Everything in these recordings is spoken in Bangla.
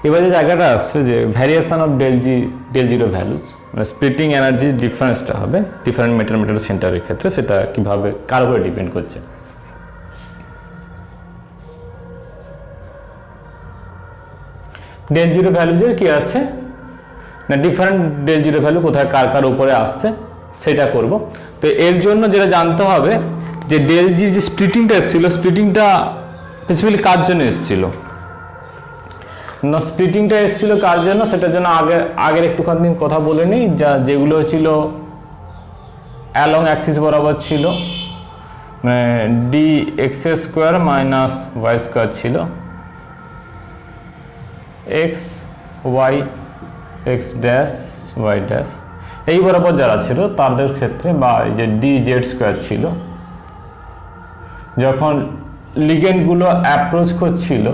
এবার যে জায়গাটা আসছে যে variation of del zero values, মানে স্প্লিটিং এনার্জি ডিফারেন্সটা হবে ডিফারেন্ট মেটাল সেন্টারের ক্ষেত্রে, সেটা কিভাবে কার উপরে ডিপেন্ড করছে। ডেল জিরো ভ্যালুজের কি আছে না ডিফারেন্ট ডেল জিরো ভ্যালু কোথায় কার কার উপরে আসছে সেটা করব। তো এর জন্য যেটা জানতে হবে যে ডেল জির যে স্প্লিটিংটা এসেছিল, স্প্লিটিংটা স্পেসিফিক্যালি কার জন্য এসেছিল না, স্প্লিটিংটা এসেছিল কার জন্য সেটার জন্য আগের একটুখানি কথা বলে নিই। যেগুলো ছিল অ্যালং অ্যাক্সিস বরাবর ছিল, মানে d x square minus y square ছিল, x y x dash y dash এই বরাবর যারা ছিল তাদের ক্ষেত্রে, বা এই যে ডি জেড স্কোয়ার ছিল, যখন লিগেন্ডগুলো অ্যাপ্রোচ করছিল,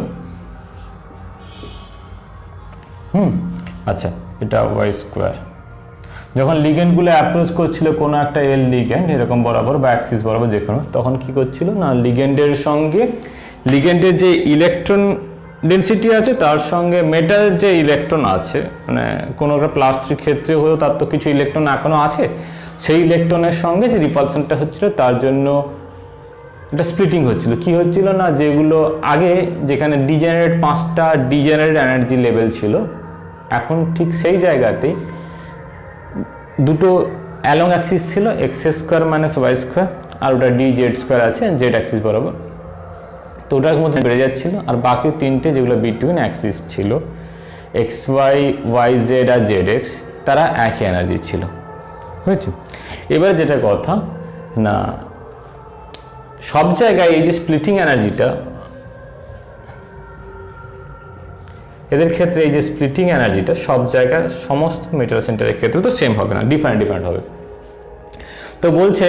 আচ্ছা এটা ওয়াই স্কোয়ার, যখন লিগেন্ডগুলো অ্যাপ্রোচ করছিল কোনো একটা এল লিগেন্ড এরকম বরাবর বা অ্যাক্সিস বরাবর যে কোনো, তখন কী করছিল না লিগেন্ডের সঙ্গে লিগেন্ডের যে ইলেকট্রন ডেনসিটি আছে তার সঙ্গে মেটালের যে ইলেকট্রন আছে, মানে কোনো একটা +3 ক্ষেত্রে হলেও তার তো কিছু ইলেকট্রন এখনও আছে, সেই ইলেকট্রনের সঙ্গে যে রিপালশনটা হচ্ছিল তার জন্য এটা স্প্লিটিং হচ্ছিল। কি হচ্ছিল না যেগুলো আগে যেখানে ডিজেনারেট 5টা ডিজেনারেট এনার্জি লেভেল ছিল, এখন ঠিক সেই জায়গাতেই দুটো অ্যালং অ্যাক্সিস ছিল, x square minus y square, আর ওটা ডি জেড স্কোয়ার আছে জেড অ্যাক্সিস বরাবর, তো ওটার মধ্যে বেড়ে যাচ্ছিল। আর বাকি তিনটে যেগুলো বিটুইন অ্যাক্সিস ছিল এক্স ওয়াই ওয়াই জেড আর জেড এক্স, তারা একই এনার্জি ছিল, বুঝেছি। এবার যেটা কথা না সব জায়গায় এই যে স্প্লিটিং এনার্জিটা, এদের ক্ষেত্রে এই যে স্প্লিটিং এনার্জিটা সব জায়গায় সমস্ত মেটাল সেন্টারের ক্ষেত্রে তো সেম হবে না, ডিফারেন্ট হবে। তো বলছে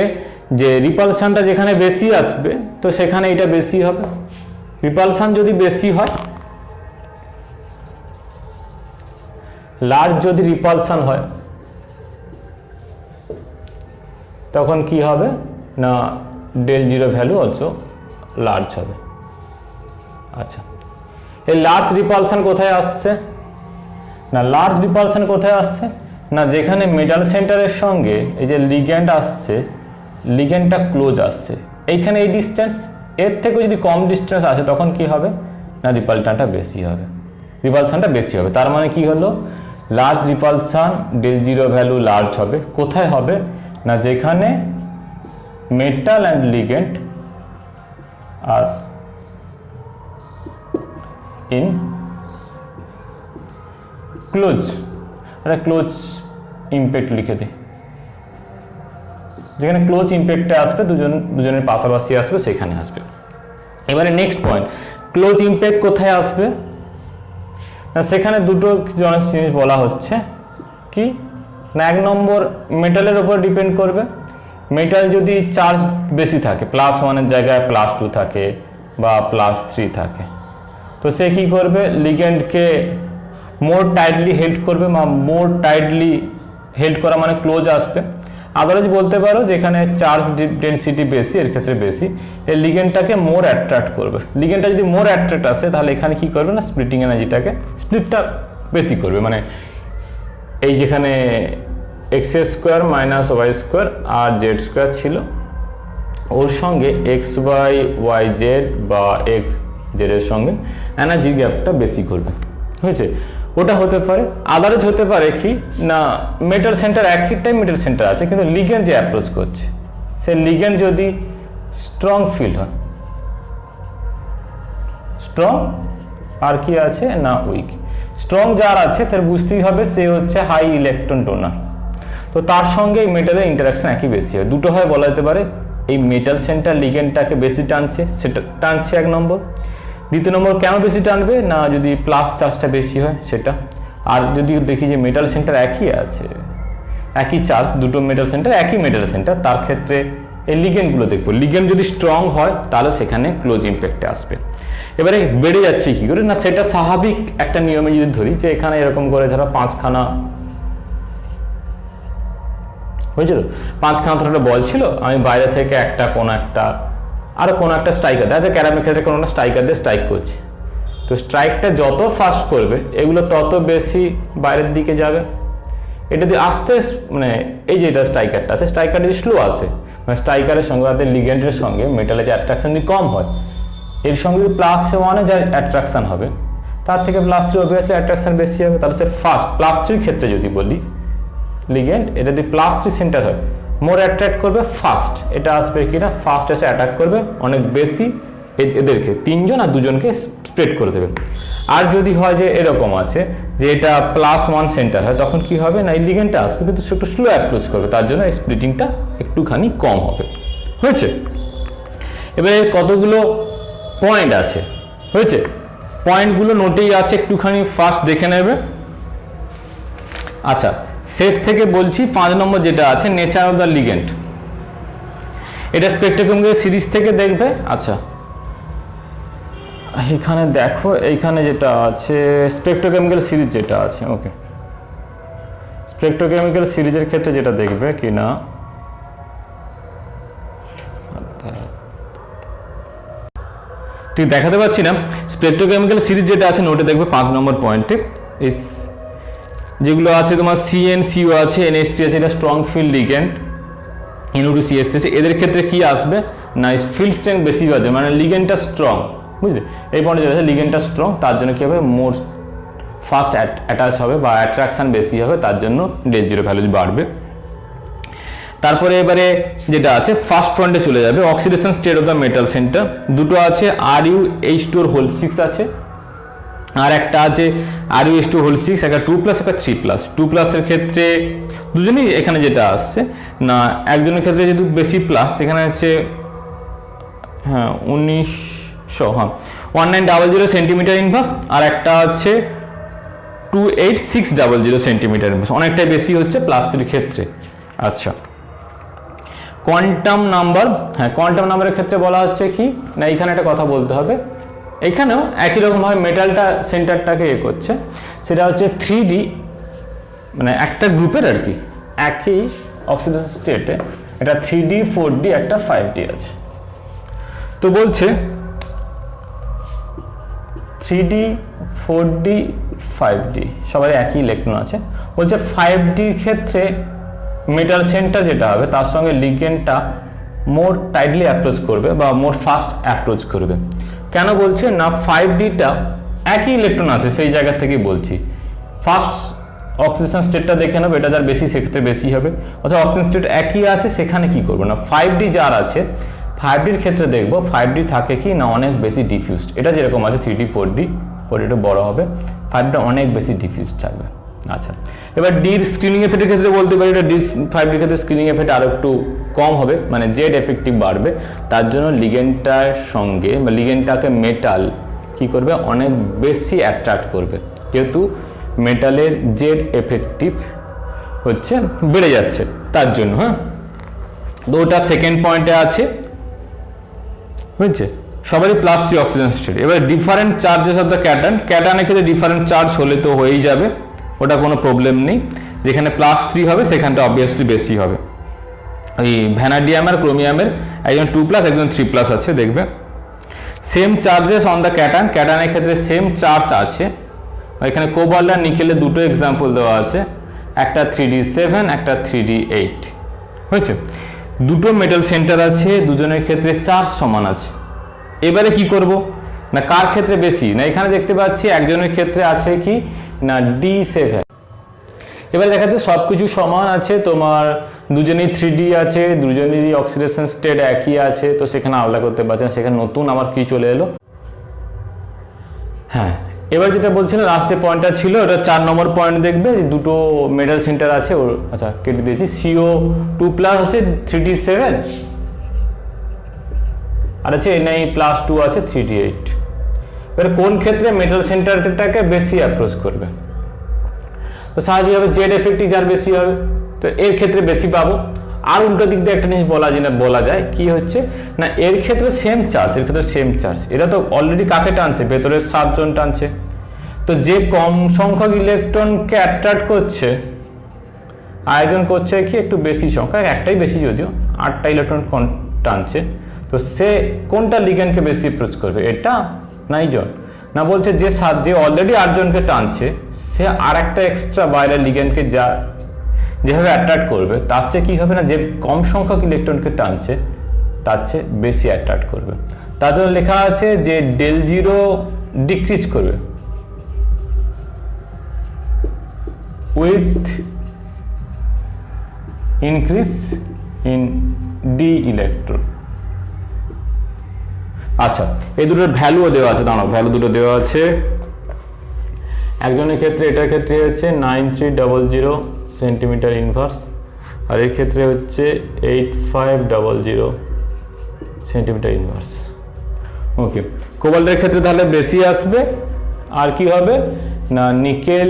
যে রিপালশনটা যেখানে বেশি আসবে তো সেখানে এটা বেশি হবে। রিপালশন যদি বেশি হয়, লার্জ যদি রিপালশন হয় তখন কি হবে না del zero value also large হবে। আচ্ছা, এই লার্জ রিপালশন কোথায় আসছে না, লার্জ রিপালশন কোথায় আসছে না যেখানে মেটাল সেন্টারের সঙ্গে এই যে লিগ্যান্ড আসছে, লিগ্যান্ডটা ক্লোজ আসছে, এইখানে এই ডিস্টেন্স, এর থেকে যদি কম ডিস্টেন্স আসে তখন কি হবে না রিপালশনটা বেশি হবে, রিপালশনটা বেশি হবে। তার মানে কি হলো large repulsion del zero value large হবে। কোথায় হবে না যেখানে metal and ligand are in close, আচ্ছা ক্লোজ ইম্প্যাক্ট লিখে দিই, যেখানে ক্লোজ ইম্প্যাক্টে আসবে দুজনের পাশাপাশি আসবে সেখানে আসবে। এবারে নেক্সট পয়েন্ট, ক্লোজ ইম্প্যাক্ট কোথায় আসবে না সেখানে দুটো জিনিস বলা হচ্ছে কি না, এক নম্বর মেটালের উপর ডিপেন্ড করবে। মেটাল যদি চার্জ বেশি থাকে, +1 জায়গায় +2 থাকে বা +3 থাকে, তো সে কি করবে লিগ্যান্ডকে মোর টাইটলি হেল্ড করবে, বা মোর টাইটলি হেল্ড করা মানে ক্লোজ আসবে। আদারওয়াইজ বলতে পারো যেখানে চার্জ ডেনসিটি বেশি, এর ক্ষেত্রে বেশি, এই লিগ্যান্ডটাকে মোর অ্যাট্রাক্ট করবে। লিগ্যান্ডটা যদি মোর অ্যাট্রাক্ট আসে তাহলে এখানে কি করবে না স্প্লিটিং এনার্জিটাকে স্প্লিটটা বেশি করবে, মানে এই যেখানে x square minus y square আর জেড স্কোয়ার ছিল ওর সঙ্গে এক্স ওয়াই ওয়াই জেড বা এক্স জেডের সঙ্গে এনার্জি গ্যাপটা বেশি করবে, হয়েছে। ওটা হতে পারে। আদারওয়াইজ হতে পারে কি না মেটাল সেন্টার একটাই মেটাল সেন্টার আছে, কিন্তু লিগ্যান্ড যে অ্যাপ্রোচ করছে সে লিগ্যান্ড যদি স্ট্রং ফিল্ড হয়, স্ট্রং আর কি আছে না উইক, স্ট্রং যার আছে তার বুঝতেই হবে সে হচ্ছে হাই ইলেকট্রন ডোনার, তো তার সঙ্গে এই মেটালের ইন্টারাকশন একই বেশি হয়। দুটো হয় বলা যেতে পারে, এই মেটাল সেন্টার লিগ্যান্ডটাকে বেশি টানছে, সেটা টানছে এক নম্বর। দ্বিতীয় নম্বর কেন বেশি টানবে না যদি প্লাস চার্জটা বেশি হয় সেটা। আর যদি দেখি যে মেটাল সেন্টার একই আছে, একই চার্জ, দুটো মেটাল সেন্টার একই মেটাল সেন্টার, তার ক্ষেত্রে এই লিগ্যান্ডগুলো দেখবো, লিগ্যান্ড যদি স্ট্রং হয় তাহলে সেখানে ক্লোজ ইম্প্যাক্টে আসবে। এবারে বেড়ে যাচ্ছে কি করে না সেটা স্বাভাবিক একটা নিয়মে যদি ধরি যে এখানে এরকম করে ধরো 5খানা হয়েছিল, 5খানা ধরো একটা বল ছিল, আমি বাইরে থেকে একটা কোনো একটা আর কোনো একটা স্ট্রাইকার দেয়, ক্যারামের ক্ষেত্রে কোনো একটা স্ট্রাইকার দিয়ে স্ট্রাইক করছি, তো তো স্ট্রাইকটা যত ফাস্ট করবে এগুলো তত বেশি বাইরের দিকে যাবে। এটা যদি আস্তে মানে এই যে এটা স্ট্রাইকারটা আছে, স্ট্রাইকার যদি স্লো আসে মানে স্ট্রাইকারের সঙ্গে অর্থাৎ লিগ্যান্ডের সঙ্গে মেটালের যে অ্যাট্রাকশন যদি কম হয়, এর সঙ্গে যদি +1 যার অ্যাট্রাকশন হবে তার থেকে +3 অবভিয়াসলি অ্যাট্রাকশন বেশি হবে, তাহলে সে ফাস্ট +3 ক্ষেত্রে যদি বলি লিগ্যান্ড এটা যদি +3 সেন্টার হয় মোর অ্যাট্রাক্ট করবে ফাস্ট, এটা আসবে কিনা ফাস্ট এসে অ্যাটাক করবে অনেক বেশি এদেরকে 3 জন আর 2 জনকে স্প্রেড করে দেবে। আর যদি হয় যে এরকম আছে যে এটা +1 সেন্টার হয় তখন কি হবে না এই লিগ্যান্ডটা আসবে কিন্তু সে একটু স্লো অ্যাপ্রোচ করবে, তার জন্য এই স্প্লিটিংটা একটুখানি কম হবে। হয়েছে? এবারে কতগুলো পয়েন্ট আছে, হয়েছে? পয়েন্টগুলো নোটেই আছে, একটুখানি ফার্স্ট দেখে নেবে। আচ্ছা, শেষ থেকে বলছি 5 নম্বর যেটা আছে নেচার অফ দ্য লিগ্যান্ড, এটা স্পেকট্রোকেমিক্যাল সিরিজ থেকে দেখবে। আচ্ছা এখানে দেখো এইখানে যেটা আছে স্পেকট্রোকেমিক্যাল সিরিজ যেটা আছে, ওকে স্পেকট্রোকেমিক্যাল সিরিজের ক্ষেত্রে যেটা দেখবে কি না ঠিক দেখাতে পাচ্ছি না, স্পেকট্রোকেমিক্যাল সিরিজ যেটা আছে নোটে দেখবে 5 নম্বর পয়েন্টে এই যেগুলো আছে তোমার CnCO আছে, NH3 আছে, এটা স্ট্রং ফিল্ড লিগ্যান্ড, NO2CH3 আছে, এদের ক্ষেত্রে কি আসবে না ফিল্ড স্ট্রেংথ বেশি আছে মানে লিগ্যান্ডটা স্ট্রং, বুঝলে? এই পয়েন্টে যেটা আছে লিগ্যান্ডটা স্ট্রং তার জন্য কী হবে মোর ফাস্ট অ্যাটাচ হবে বা অ্যাট্রাকশান বেশি হবে, তার জন্য ΔO ভ্যালু বাড়বে। তারপরে এবারে যেটা আছে ফার্স্ট পয়েন্টে চলে যাবে oxidation state of the metal centre, দুটো আছে RuH2O6 আছে আর একটা আছে RuH2O6, একটা 2+, একটা 3+। 2+ এর ক্ষেত্রে দুজনেই এখানে যেটা আসছে না একজনের ক্ষেত্রে যেহেতু বেশি প্লাস এখানে আছে হ্যাঁ 1900 সেন্টিমিটার ইনভার্স আর একটা আছে 28600 সেন্টিমিটার ইনভার্স, অনেকটাই বেশি হচ্ছে +3 ক্ষেত্রে। আচ্ছা কোয়ান্টাম নাম্বার, হ্যাঁ কোয়ান্টাম নাম্বারের ক্ষেত্রে বলা হচ্ছে কি না এখানে একটা কথা বলতে হবে, এখানেও একই রকমভাবে মেটালটা সেন্টারটাকে করছে, সেটা হচ্ছে 3D মানে একটা গ্রুপের আর কি একই অক্সিডেশন স্টেটে এটা 3D 4D একটা 5D আছে। তো বলছে 3D 4D 5D সবার একই ইলেকট্রন আছে, বলছে 5D ক্ষেত্রে মেটাল সেন্টার যেটা হবে তার সঙ্গে লিগ্যান্ডটা মোর টাইটলি অ্যাপ্রোচ করবে বা মোর ফাস্ট অ্যাপ্রোচ করবে। কেন বলছে না 5Dটা একই ইলেকট্রন আছে সেই জায়গা থেকেই বলছি, ফার্স্ট অক্সিজেশন স্টেটটা দেখে নেবে এটা যার বেশি সেক্ষেত্রে বেশি হবে, অর্থাৎ অক্সিজেন স্টেট একই আছে সেখানে কি করবো না 5D যার আছে 5Dর ক্ষেত্রে দেখবো 5D থাকে কি না অনেক বেশি ডিফিউজড, এটা যেরকম আছে 3D 4D একটু বড় হবে, 5Dটা অনেক বেশি ডিফিউজড থাকবে। আচ্ছা এবার ডির স্ক্রিনিং এফেক্টের ক্ষেত্রে বলতে পারি এটা D5Dর ক্ষেত্রে স্ক্রিনিং এফেক্ট আরও একটু কম হবে মানে জেড এফেক্টিভ বাড়বে, তার জন্য লিগ্যান্ডটার সঙ্গে বা লিগ্যান্ডটাকে মেটাল কি করবে অনেক বেশি অ্যাট্রাক্ট করবে, যেহেতু মেটালের জেড এফেক্টিভ হচ্ছে বেড়ে যাচ্ছে তার জন্য। হ্যাঁ তো ওটা সেকেন্ড পয়েন্টে আছে, বুঝছে সবারই +3 অক্সিজেন স্টেট। এবার different charges of the cation, ক্যাটায়নের ক্ষেত্রে ডিফারেন্ট চার্জ হলে তো হয়েই যাবে, ওটা কোনো প্রবলেম নেই, যেখানে +3 হবে সেখানটা অবভিয়াসলি বেশি হবে। ওই ভ্যানাডিয়াম আর ক্রোমিয়ামের একজন 2+, একজন 3+ আছে দেখবে। Same charges on the cation, ক্যাটায়নের ক্ষেত্রে সেম চার্জ আছে, এখানে কোবাল্ট আর নিকেলের দুটো এক্সাম্পল দেওয়া আছে, একটা 3D7 একটা 3D8 হয়েছে। দুটো মেটাল সেন্টার আছে, দুজনের ক্ষেত্রে চার্জ সমান আছে। এবারে কি করব না কার ক্ষেত্রে বেশি না এখানে দেখতে পাচ্ছি একজনের ক্ষেত্রে আছে কি না D7, এবারে দেখা যাচ্ছে সব কিছু সমান আছে, তোমার দুজনেই 3D আছে, দুজনেরই অক্সিডেশন স্টেট একই আছে, তো সেখানে আলাদা করতে পারছে না, সেখানে নতুন আবার কি চলে এলো। হ্যাঁ এবার যেটা বলছিলাম লাস্টে পয়েন্টটা ছিল ওটা 4 নম্বর পয়েন্ট দেখবে, দুটো মেটাল সেন্টার আছে ওর, আচ্ছা কেটে দিয়েছি, CO2+ আছে 3D7 আর আছে Na+2 আছে 3D8। এবার কোন ক্ষেত্রে মেটাল সেন্টারটাকে বেশি অ্যাপ্রোচ করবে, তো স্বাভাবিকভাবে জেড এফেক্টিভ যার বেশি হবে তো এর ক্ষেত্রে বেশি পাবো। আর উল্টো দিক দিয়ে একটা জিনিস বলা যায় কি হচ্ছে না এর ক্ষেত্রে সেম চার্জ, এর ক্ষেত্রে সেম চার্জ, এটা তো অলরেডি কাকে টানছে ভেতরের 7 জন টানছে, তো যে কম সংখ্যক ইলেকট্রনকে অ্যাট্রাক্ট করছে আয়োজন করছে কি একটু বেশি সংখ্যা, একটাই বেশি যদিও 8টা ইলেকট্রন টানছে, তো সে কোনটা লিগ্যান্ডকে বেশি অ্যাপ্রোচ করবে এটা না এইজন, না বলছে যে অলরেডি 8 জনকে টানছে সে আর একটা এক্সট্রা বাইরের লিগ্যান্ডকে যেভাবে অ্যাট্রাক্ট করবে তার চেয়ে কি হবে না, যে কম সংখ্যক ইলেকট্রনকে টানছে তার চেয়ে বেশি অ্যাট্রাক্ট করবে। তার জন্য লেখা আছে যে del 0 ডিক্রিজ করবে with increase in D electron. আচ্ছা, এই দুটোর ভ্যালুও দেওয়া আছে, দাঁড়াও ভ্যালু দুটো দেওয়া আছে। একজনের ক্ষেত্রে এটার ক্ষেত্রে হচ্ছে 9300 সেন্টিমিটার ইনভার্স, আর এর ক্ষেত্রে হচ্ছে 8500 সেন্টিমিটার ইনভার্স। ওকে, কোবাল্টের ক্ষেত্রে তাহলে বেশি আসবে, আর কি হবে না নিকেল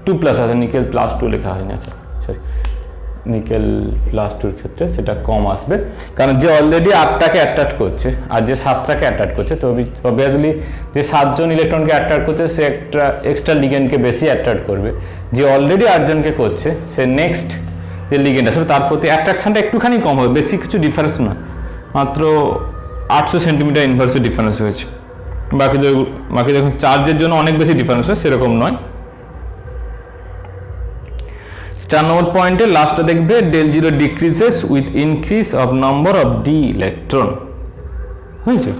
2+ আছে, নিকেল +2 লেখা হয়নি, আচ্ছা সরি, নিকেল +2 এর ক্ষেত্রে সেটা কম আসবে, কারণ যে অলরেডি 8টাকে অ্যাট্রাক্ট করছে আর যে 7টাকে অ্যাট্রাক্ট করছে, তো অবভিয়াসলি যে 7 জন ইলেকট্রনকে অ্যাট্রাক্ট করছে সে একটা এক্সট্রা লিগ্যান্ডকে বেশি অ্যাট্রাক্ট করবে, যে অলরেডি 8 জনকে করছে সে নেক্সট যে লিগ্যান্ড আসবে তার প্রতি অ্যাট্রাকশনটা একটুখানি কম হবে, বেশি কিছু ডিফারেন্স না, মাত্র 800 সেন্টিমিটার ইনভার্সের ডিফারেন্স হয়েছে। বাকি যখন চার্জের জন্য অনেক বেশি ডিফারেন্স হয় সেরকম নয়। 4 নম্বর পয়েন্টে লাস্টে দেখবে del 0 decreases with increase of number of D electron, হয়েছে।